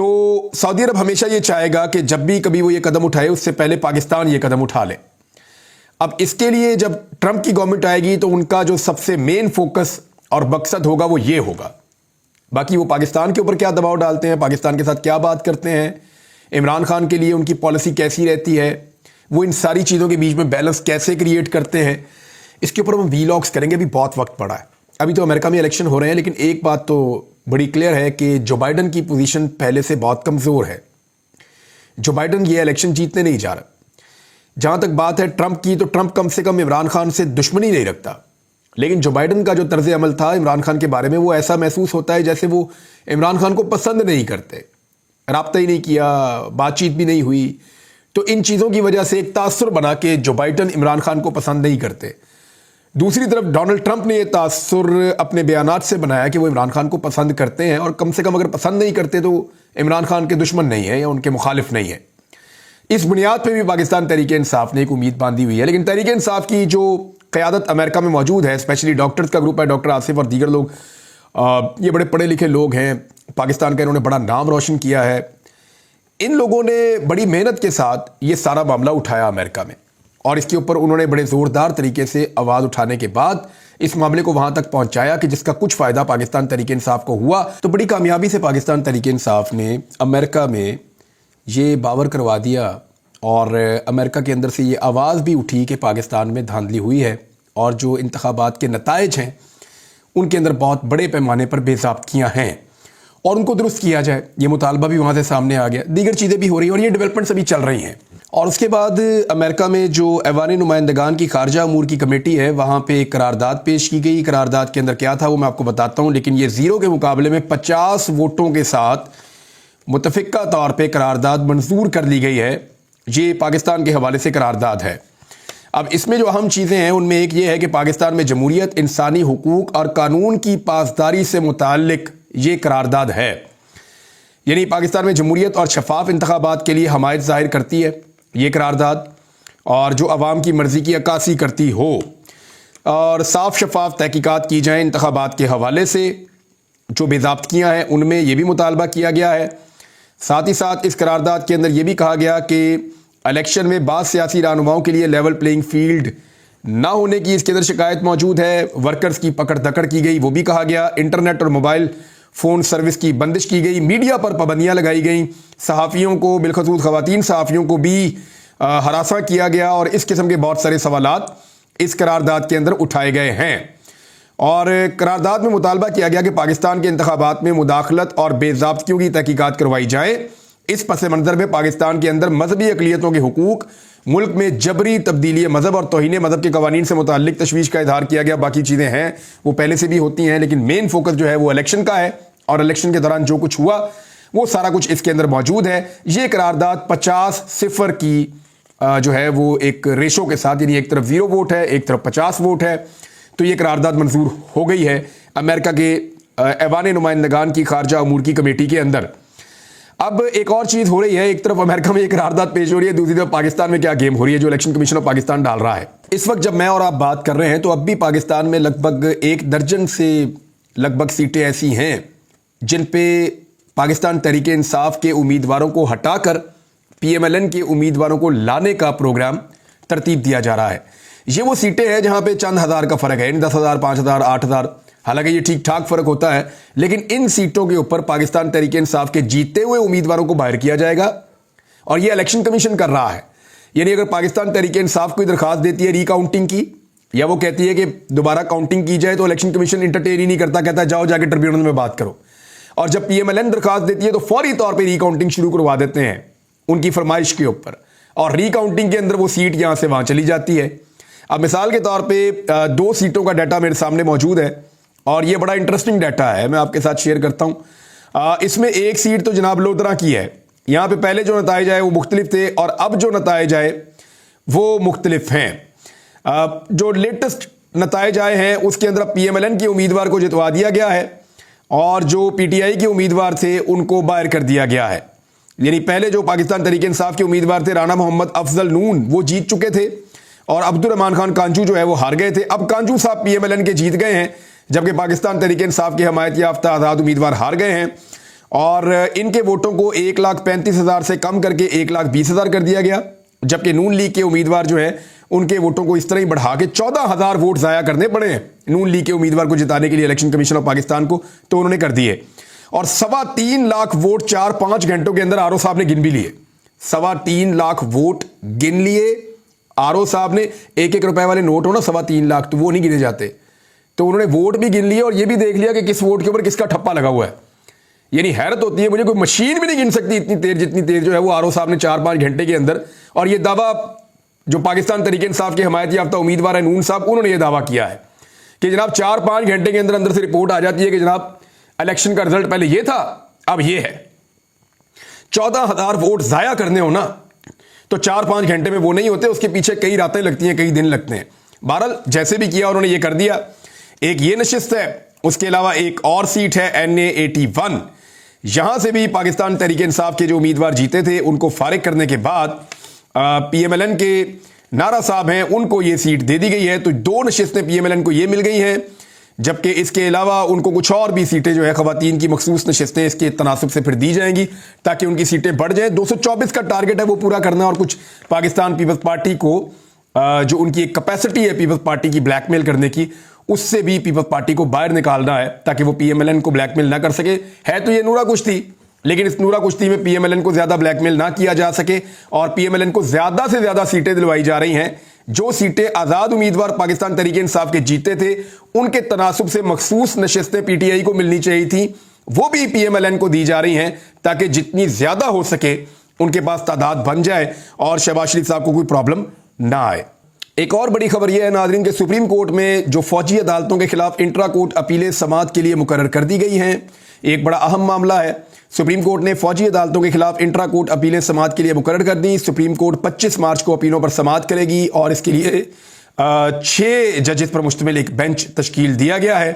تو سعودی عرب ہمیشہ یہ چاہے گا کہ جب بھی کبھی وہ یہ قدم اٹھائے اس سے پہلے پاکستان یہ قدم اٹھا لے. اب اس کے لیے جب ٹرمپ کی گورنمنٹ آئے گی تو ان کا جو سب سے مین فوکس اور مقصد ہوگا وہ یہ ہوگا. باقی وہ پاکستان کے اوپر کیا دباؤ ڈالتے ہیں, پاکستان کے ساتھ کیا بات کرتے ہیں, عمران خان کے لیے ان کی پالیسی کیسی رہتی ہے, وہ ان ساری چیزوں کے بیچ میں بیلنس کیسے کریٹ کرتے ہیں, اس کے اوپر ہم ویلاگس کریں گے. ابھی بہت وقت پڑا ہے, ابھی تو امریکہ میں الیکشن ہو رہے ہیں, لیکن ایک بات تو بڑی کلیئر ہے کہ جو بائیڈن کی پوزیشن پہلے سے بہت کمزور ہے. جو بائیڈن یہ الیکشن جیتنے نہیں جا رہا. جہاں تک بات ہے ٹرمپ کی, تو ٹرمپ کم سے کم عمران خان سے دشمنی نہیں رکھتا, لیکن جو بائیڈن کا جو طرز عمل تھا عمران خان کے بارے میں, وہ ایسا محسوس ہوتا ہے جیسے وہ عمران خان کو پسند نہیں کرتے, رابطہ ہی نہیں کیا, بات چیت بھی نہیں ہوئی. تو ان چیزوں کی وجہ سے ایک تاثر بنا کہ جو بائیڈن عمران خان کو پسند نہیں کرتے. دوسری طرف ڈونلڈ ٹرمپ نے یہ تاثر اپنے بیانات سے بنایا کہ وہ عمران خان کو پسند کرتے ہیں, اور کم سے کم اگر پسند نہیں کرتے تو عمران خان کے دشمن نہیں ہیں یا ان کے مخالف نہیں ہیں. اس بنیاد پہ بھی پاکستان تحریک انصاف نے ایک امید باندھی ہوئی ہے. لیکن تحریک انصاف کی جو قیادت امریکہ میں موجود ہے, اسپیشلی ڈاکٹرز کا گروپ ہے, ڈاکٹر آصف اور دیگر لوگ, یہ بڑے پڑھے لکھے لوگ ہیں, پاکستان کا انہوں نے بڑا نام روشن کیا ہے. ان لوگوں نے بڑی محنت کے ساتھ یہ سارا معاملہ اٹھایا امریکہ میں, اور اس کے اوپر انہوں نے بڑے زوردار طریقے سے آواز اٹھانے کے بعد اس معاملے کو وہاں تک پہنچایا کہ جس کا کچھ فائدہ پاکستان تحریک انصاف کو ہوا. تو بڑی کامیابی سے پاکستان تحریک انصاف نے امریکہ میں یہ باور کروا دیا, اور امریکہ کے اندر سے یہ آواز بھی اٹھی کہ پاکستان میں دھاندلی ہوئی ہے, اور جو انتخابات کے نتائج ہیں ان کے اندر بہت بڑے پیمانے پر بے ضابطگیاں ہیں, اور ان کو درست کیا جائے. یہ مطالبہ بھی وہاں سے سامنے آ گیا, دیگر چیزیں بھی ہو رہی ہیں, اور یہ ڈیولپمنٹس ابھی چل رہی ہیں. اور اس کے بعد امریکہ میں جو ایوان نمائندگان کی خارجہ امور کی کمیٹی ہے, وہاں پہ ایک قرارداد پیش کی گئی. قرارداد کے اندر کیا تھا وہ میں آپ کو بتاتا ہوں, لیکن یہ زیرو کے مقابلے میں 50 ووٹوں کے ساتھ متفقہ طور پہ قرارداد منظور کر لی گئی ہے. یہ پاکستان کے حوالے سے قرارداد ہے. اب اس میں جو اہم چیزیں ہیں ان میں ایک یہ ہے کہ پاکستان میں جمہوریت, انسانی حقوق اور قانون کی پاسداری سے متعلق یہ قرارداد ہے. یعنی پاکستان میں جمہوریت اور شفاف انتخابات کے لیے حمایت ظاہر کرتی ہے یہ قرارداد, اور جو عوام کی مرضی کی عکاسی کرتی ہو, اور صاف شفاف تحقیقات کی جائیں انتخابات کے حوالے سے. جو بے ضابطگیاں ہیں ان میں یہ بھی مطالبہ کیا گیا ہے. ساتھ ہی ساتھ اس قرارداد کے اندر یہ بھی کہا گیا کہ الیکشن میں بعض سیاسی رہنماؤں کے لیے لیول پلینگ فیلڈ نہ ہونے کی اس کے اندر شکایت موجود ہے. ورکرز کی پکڑ دکڑ کی گئی, وہ بھی کہا گیا. انٹرنیٹ اور موبائل فون سروس کی بندش کی گئی. میڈیا پر پابندیاں لگائی گئیں. صحافیوں کو, بالخصوص خواتین صحافیوں کو بھی ہراساں کیا گیا, اور اس قسم کے بہت سارے سوالات اس قرارداد کے اندر اٹھائے گئے ہیں. اور قرارداد میں مطالبہ کیا گیا کہ پاکستان کے انتخابات میں مداخلت اور بے ضابطگیوں کی تحقیقات کروائی جائیں. اس پس منظر میں پاکستان کے اندر مذہبی اقلیتوں کے حقوق, ملک میں جبری تبدیلی مذہب اور توہین مذہب کے قوانین سے متعلق تشویش کا اظہار کیا گیا. باقی چیزیں ہیں وہ پہلے سے بھی ہوتی ہیں, لیکن مین فوکس جو ہے وہ الیکشن کا ہے, اور الیکشن کے دوران جو کچھ ہوا وہ سارا کچھ اس کے اندر موجود ہے. یہ قرارداد 50-0 کی جو ہے وہ ایک ریشو کے ساتھ, یعنی ایک طرف 0 ووٹ ہے, ایک طرف 50 ووٹ ہے. تو یہ قرارداد منظور ہو گئی ہے امریکہ کے ایوان نمائندگان کی خارجہ امور کی کمیٹی کے اندر. اب ایک اور چیز ہو رہی ہے, ایک طرف امریکہ میں یہ قرارداد پیش ہو رہی ہے, دوسری طرف پاکستان میں کیا گیم ہو رہی ہے جو الیکشن کمیشن آف پاکستان ڈال رہا ہے. اس وقت جب میں اور آپ بات کر رہے ہیں تو اب بھی پاکستان میں لگ بھگ 1 درجن سے لگ بھگ سیٹیں ایسی ہیں جن پہ پاکستان تحریک انصاف کے امیدواروں کو ہٹا کر PMLN کے امیدواروں کو لانے کا پروگرام ترتیب دیا جا رہا ہے. یہ وہ سیٹیں ہیں جہاں پہ چند ہزار کا فرق ہے, 10,000, 5,000, 8,000, حالانکہ یہ ٹھیک ٹھاک فرق ہوتا ہے, لیکن ان سیٹوں کے اوپر پاکستان تحریک انصاف کے جیتے ہوئے امیدواروں کو باہر کیا جائے گا, اور یہ الیکشن کمیشن کر رہا ہے. یعنی اگر پاکستان تحریک انصاف کوئی درخواست دیتی ہے ری کاؤنٹنگ کی, یا وہ کہتی ہے کہ دوبارہ کاؤنٹنگ کی جائے, تو الیکشن کمیشن انٹرٹین ہی نہیں کرتا, کہتا ہے جاؤ جا کے ٹریبیونل میں بات کرو. اور جب PMLN درخواست دیتی ہے تو فوری طور پہ ری کاؤنٹنگ شروع کروا دیتے ہیں ان کی فرمائش کے اوپر, اور ری کاؤنٹنگ کے اندر وہ سیٹ یہاں سے وہاں چلی جاتی ہے. اب مثال کے طور پہ 2 سیٹوں کا ڈیٹا میرے سامنے موجود ہے, اور یہ بڑا انٹرسٹنگ ڈیٹا ہے, میں آپ کے ساتھ شیئر کرتا ہوں. اس میں ایک سیٹ تو جناب لودرا کی ہے. یہاں پہ پہلے جو نتائج آئے وہ مختلف تھے, اور اب جو نتائج آئے وہ مختلف ہیں. جو لیٹسٹ نتائج آئے ہیں اس کے اندر PMLN کے امیدوار کو جتوا دیا گیا ہے, اور جو PTI کے امیدوار تھے ان کو باہر کر دیا گیا ہے. یعنی پہلے جو پاکستان تحریک انصاف کے امیدوار تھے رانا محمد افضل نون, وہ جیت چکے تھے, اور عبد الرحمان خان کانجو جو ہے وہ ہار گئے تھے. اب کانجو صاحب PMLN کے جیت گئے ہیں, جبکہ پاکستان تحریک انصاف کے حمایت یافتہ آزاد امیدوار ہار گئے ہیں. اور ان کے ووٹوں کو 1,35,000 سے کم کر کے 1,20,000 کر دیا گیا، جبکہ نون لیگ کے امیدوار جو ہیں ان کے ووٹوں کو اس طرح ہی بڑھا کے 14,000 ووٹ ضائع کرنے پڑے ہیں نون لیگ کے امیدوار کو جتانے کے لیے الیکشن کمیشن آف پاکستان کو، تو انہوں نے کر دیے۔ اور 3.25 لاکھ ووٹ 4-5 گھنٹوں کے اندر آر او صاحب نے گن بھی لیے۔ 3.25 لاکھ ووٹ گن لیے آر او صاحب نے۔ 1-1 روپے والے نوٹ ہو نا 3.25 لاکھ، تو وہ نہیں گنے جاتے، تو انہوں نے ووٹ بھی گن لیے اور یہ بھی دیکھ لیا کہ کس ووٹ کے اوپر کس کا ٹھپا لگا ہوا ہے۔ یعنی حیرت ہوتی ہے مجھے، کوئی مشین بھی نہیں گن سکتی اتنی دیر جتنی دیر جو ہے وہ آر او صاحب نے 4-5 گھنٹے کے اندر۔ اور یہ دعویٰ جو پاکستان تحریک انصاف کے حمایت یافتہ امیدوار ہیں نون صاحب، انہوں نے یہ دعویٰ کیا ہے کہ جناب 4-5 گھنٹے کے اندر اندر سے رپورٹ آ جاتی ہے کہ جناب الیکشن کا رزلٹ پہلے یہ تھا اب یہ ہے۔ 14,000 ووٹ ضائع کرنے ہو نا تو 4-5 گھنٹے میں وہ نہیں ہوتے، اس کے پیچھے کئی راتیں لگتی ہیں، کئی دن لگتے ہیں۔ بہرحال جیسے بھی کیا انہوں نے یہ کر دیا۔ ایک یہ نشست ہے، اس کے علاوہ ایک اور سیٹ ہے NA81، یہاں سے بھی پاکستان تحریک انصاف کے جو امیدوار جیتے تھے ان کو فارغ کرنے کے بعد PMLN کے نعرہ صاحب ہیں ان کو یہ سیٹ دے دی گئی ہے، تو 2 نشستیں PMLN کو یہ مل گئی ہیں، جبکہ اس کے علاوہ ان کو کچھ اور بھی سیٹیں جو ہے خواتین کی مخصوص نشستیں اس کے تناسب سے پھر دی جائیں گی تاکہ ان کی سیٹیں بڑھ جائیں۔ 224 کا ٹارگٹ ہے وہ پورا کرنا، اور کچھ پاکستان پیپلز پارٹی کو جو ان کی ایک کیپیسٹی ہے پیپلز پارٹی کی بلیک میل کرنے کی، اس سے بھی پیپلز پارٹی کو باہر نکالنا ہے تاکہ وہ PMLN کو بلیک میل نہ کر سکے۔ ہے تو یہ نورا کشتی، لیکن اس نورا کشتی میں PMLN کو زیادہ بلیک میل نہ کیا جا سکے، اور PMLN کو زیادہ سے زیادہ سیٹیں دلوائی جا رہی ہیں۔ جو سیٹیں آزاد امیدوار پاکستان تحریک انصاف کے جیتے تھے ان کے تناسب سے مخصوص نشستیں PTI کو ملنی چاہیے تھیں، وہ بھی PMLN کو دی جا رہی ہیں تاکہ جتنی زیادہ ہو سکے ان کے پاس تعداد بن جائے اور شہباز شریف صاحب کو کوئی پرابلم نہ آئے۔ ایک اور بڑی خبر یہ ہے ناظرین کہ سپریم کورٹ میں جو فوجی عدالتوں کے خلاف انٹرا کورٹ اپیلیں سماعت کے لیے مقرر کر دی گئی ہیں، ایک بڑا اہم معاملہ ہے۔ سپریم کورٹ نے فوجی عدالتوں کے خلاف انٹرا کورٹ اپیلیں سماعت کے لیے مقرر کر دی۔ سپریم کورٹ 25 مارچ کو اپیلوں پر سماعت کرے گی اور اس کے لیے 6 ججز پر مشتمل ایک بینچ تشکیل دیا گیا ہے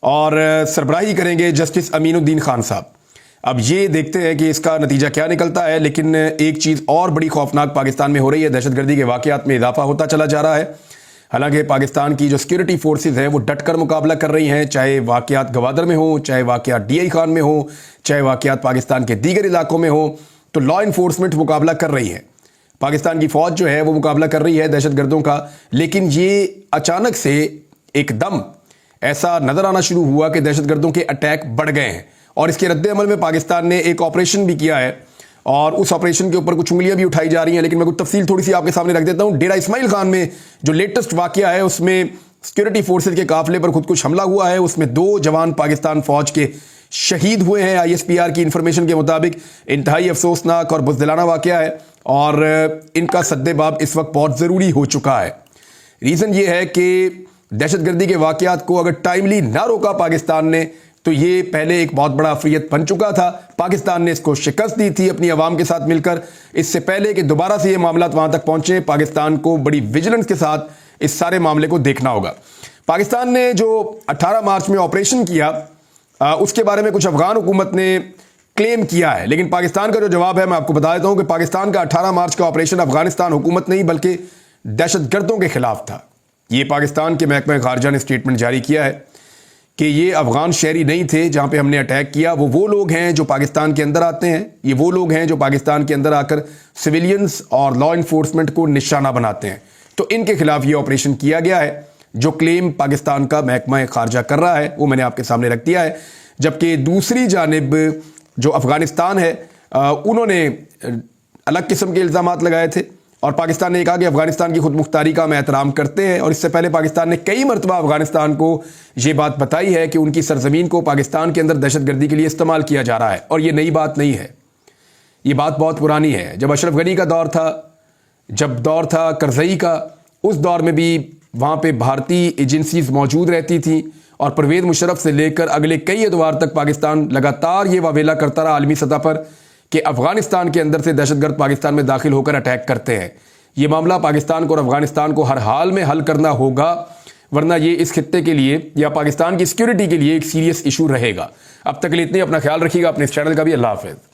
اور سربراہی کریں گے جسٹس امین الدین خان صاحب۔ اب یہ دیکھتے ہیں کہ اس کا نتیجہ کیا نکلتا ہے، لیکن ایک چیز اور بڑی خوفناک پاکستان میں ہو رہی ہے، دہشت گردی کے واقعات میں اضافہ ہوتا چلا جا رہا ہے۔ حالانکہ پاکستان کی جو سیکورٹی فورسز ہیں وہ ڈٹ کر مقابلہ کر رہی ہیں، چاہے واقعات گوادر میں ہوں، چاہے واقعات DI خان میں ہوں، چاہے واقعات پاکستان کے دیگر علاقوں میں ہوں، تو لا انفورسمنٹ مقابلہ کر رہی ہے۔ پاکستان کی فوج جو ہے وہ مقابلہ کر رہی ہے دہشت گردوں کا، لیکن یہ اچانک سے ایک دم ایسا نظر آنا شروع ہوا کہ دہشت گردوں کے اٹیک بڑھ گئے ہیں، اور اس کے رد عمل میں پاکستان نے ایک آپریشن بھی کیا ہے اور اس آپریشن کے اوپر کچھ انگلیاں بھی اٹھائی جا رہی ہیں، لیکن میں کچھ تفصیل تھوڑی سی آپ کے سامنے رکھ دیتا ہوں۔ ڈیرہ اسماعیل خان میں جو لیٹسٹ واقعہ ہے اس میں سیکورٹی فورسز کے قافلے پر خودکش حملہ ہوا ہے، اس میں 2 جوان پاکستان فوج کے شہید ہوئے ہیں۔ ISPR کی انفارمیشن کے مطابق انتہائی افسوسناک اور بزدلانہ واقعہ ہے اور ان کا سد باب اس وقت بہت ضروری ہو چکا ہے۔ ریزن یہ ہے کہ دہشت گردی کے واقعات کو اگر ٹائملی نہ روکا پاکستان نے تو یہ پہلے ایک بہت بڑا افریت بن چکا تھا، پاکستان نے اس کو شکست دی تھی اپنی عوام کے ساتھ مل کر۔ اس سے پہلے کہ دوبارہ سے یہ معاملات وہاں تک پہنچے، پاکستان کو بڑی ویجیلنس کے ساتھ اس سارے معاملے کو دیکھنا ہوگا۔ پاکستان نے جو 18 مارچ میں آپریشن کیا اس کے بارے میں کچھ افغان حکومت نے کلیم کیا ہے، لیکن پاکستان کا جو جواب ہے میں آپ کو بتا دیتا ہوں کہ پاکستان کا 18 مارچ کا آپریشن افغانستان حکومت نہیں بلکہ دہشت گردوں کے خلاف تھا۔ یہ پاکستان کے محکمہ خارجہ نے سٹیٹمنٹ جاری کیا ہے کہ یہ افغان شہری نہیں تھے جہاں پہ ہم نے اٹیک کیا، وہ لوگ ہیں جو پاکستان کے اندر آتے ہیں، یہ وہ لوگ ہیں جو پاکستان کے اندر آ کر سویلینز اور لا انفورسمنٹ کو نشانہ بناتے ہیں، تو ان کے خلاف یہ آپریشن کیا گیا ہے۔ جو کلیم پاکستان کا محکمہ خارجہ کر رہا ہے وہ میں نے آپ کے سامنے رکھ دیا ہے، جبکہ دوسری جانب جو افغانستان ہے انہوں نے الگ قسم کے الزامات لگائے تھے، اور پاکستان نے کہا کہ افغانستان کی خود مختاری کا ہم احترام کرتے ہیں، اور اس سے پہلے پاکستان نے کئی مرتبہ افغانستان کو یہ بات بتائی ہے کہ ان کی سرزمین کو پاکستان کے اندر دہشت گردی کے لیے استعمال کیا جا رہا ہے، اور یہ نئی بات نہیں ہے، یہ بات بہت پرانی ہے۔ جب اشرف غنی کا دور تھا، جب دور تھا کرزئی کا، اس دور میں بھی وہاں پہ بھارتی ایجنسیز موجود رہتی تھیں، اور پرویز مشرف سے لے کر اگلے کئی ادوار تک پاکستان لگاتار یہ واویلا کرتا رہا عالمی سطح پر کہ افغانستان کے اندر سے دہشت گرد پاکستان میں داخل ہو کر اٹیک کرتے ہیں۔ یہ معاملہ پاکستان کو اور افغانستان کو ہر حال میں حل کرنا ہوگا، ورنہ یہ اس خطے کے لیے یا پاکستان کی سیکیورٹی کے لیے ایک سیریس ایشو رہے گا۔ اب تک کے لیے اتنے، اپنا خیال رکھیے گا، اپنے اس چینل کا بھی۔ اللہ حافظ۔